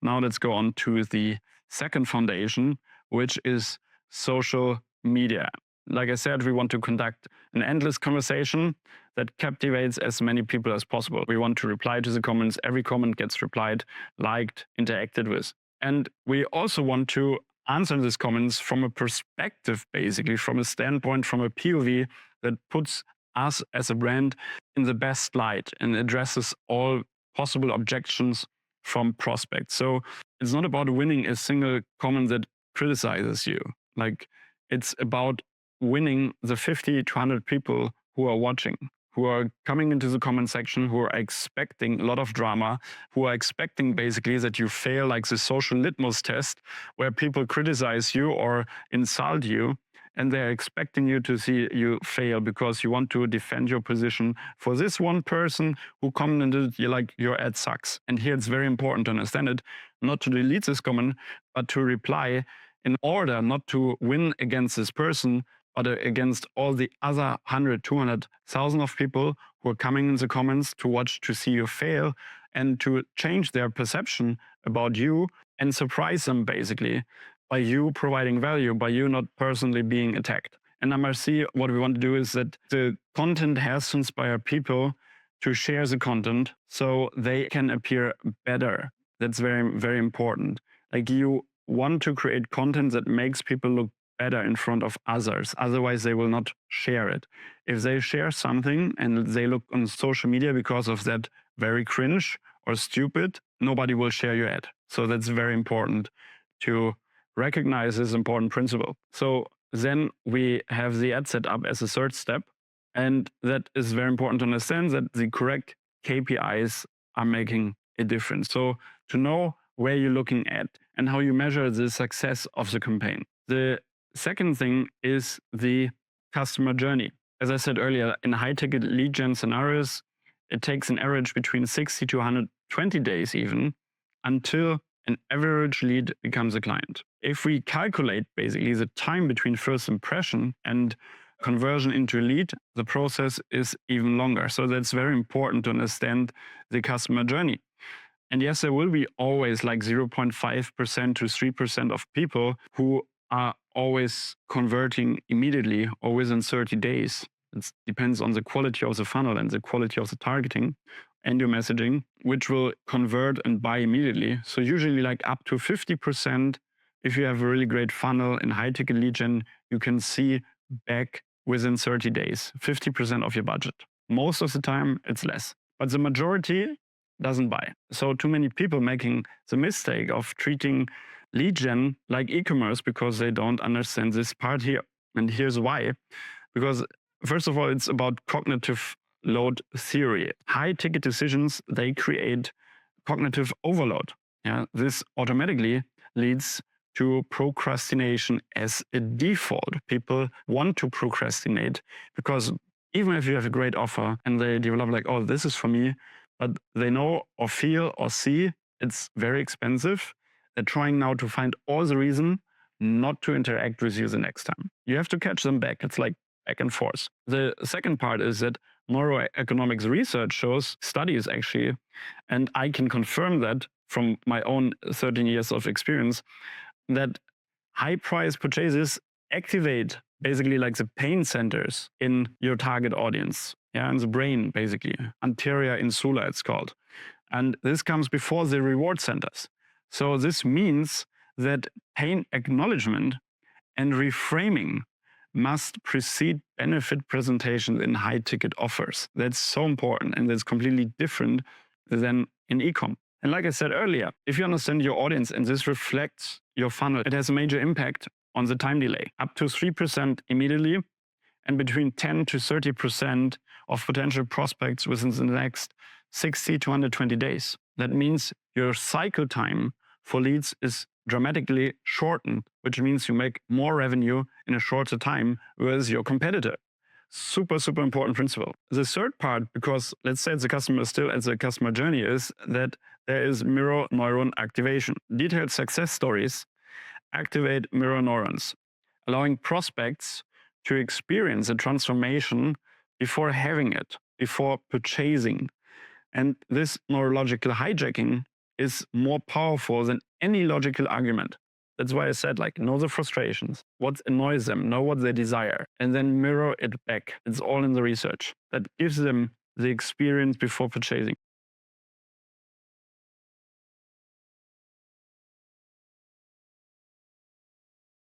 Now let's go on to the second foundation, which is social media. Like I said, we want to conduct an endless conversation that captivates as many people as possible. We want to reply to the comments. Every comment gets replied, liked, interacted with. And we also want to answer these comments from a perspective, basically, from a standpoint, from a POV that puts us as a brand in the best light and addresses all possible objections from prospects. So it's not about winning a single comment that criticizes you. Like, it's about winning the 50 to 100 people who are watching, who are coming into the comment section, who are expecting a lot of drama, who are expecting basically that you fail like the social litmus test where people criticize you or insult you, and they're expecting you to see you fail because you want to defend your position for this one person who commented like your ad sucks. And here it's very important to understand it, not to delete this comment, but to reply in order not to win against this person, but against all the other 100, 200,000 of people who are coming in the comments to watch, to see you fail, and to change their perception about you and surprise them basically by you providing value, by you not personally being attacked. And number C, what we want to do is that the content has to inspire people to share the content so they can appear better. That's very, very important. Like, you want to create content that makes people look better in front of others. Otherwise, they will not share it. If they share something and they look on social media because of that very cringe or stupid, nobody will share your ad. So that's very important to recognize this important principle. So then we have the ad set up as a third step. And that is very important to understand that the correct KPIs are making a difference. So to know where you're looking at and how you measure the success of the campaign. The second thing is the customer journey. As I said earlier, in high-ticket lead gen scenarios, it takes an average between 60 to 120 days even until an average lead becomes a client. If we calculate basically the time between first impression and conversion into a lead, the process is even longer. So that's very important to understand the customer journey. And yes, there will be always like 0.5% to 3% of people who are always converting immediately or within 30 days. It depends on the quality of the funnel and the quality of the targeting and your messaging, which will convert and buy immediately. So usually like up to 50%, if you have a really great funnel in high ticket lead gen, you can see back within 30 days, 50% of your budget. Most of the time it's less, but the majority doesn't buy. So too many people making the mistake of treating lead gen like e-commerce because they don't understand this part here. And here's why. Because first of all, it's about cognitive load theory. High ticket decisions, they create cognitive overload. Yeah, this automatically leads to procrastination as a default. People want to procrastinate because even if you have a great offer and they develop like, oh, this is for me, but they know or feel or see it's very expensive, they're trying now to find all the reason not to interact with you the next time. You have to catch them back. It's like back and forth. The second part is that neuroeconomics research shows, studies actually, and I can confirm that from my own 13 years of experience, that high price purchases activate basically like the pain centers in your target audience. Yeah, in the brain, basically. Anterior insula, it's called. And this comes before the reward centers. So this means that pain acknowledgement and reframing must precede benefit presentation in high-ticket offers. That's so important, and that's completely different than in e-com. And like I said earlier, if you understand your audience and this reflects your funnel, it has a major impact on the time delay, up to 3% immediately, and between 10 to 30% of potential prospects within the next 60 to 120 days. That means your cycle time for leads is dramatically shortened, which means you make more revenue in a shorter time versus your competitor. Super, super important principle. The third part, because let's say the customer is still at the customer journey, is that there is mirror neuron activation. Detailed success stories activate mirror neurons, allowing prospects to experience a transformation before having it, before purchasing. And this neurological hijacking is more powerful than any logical argument. That's why I said, like, know the frustrations, what annoys them, know what they desire, and then mirror it back. It's all in the research. That gives them the experience before purchasing.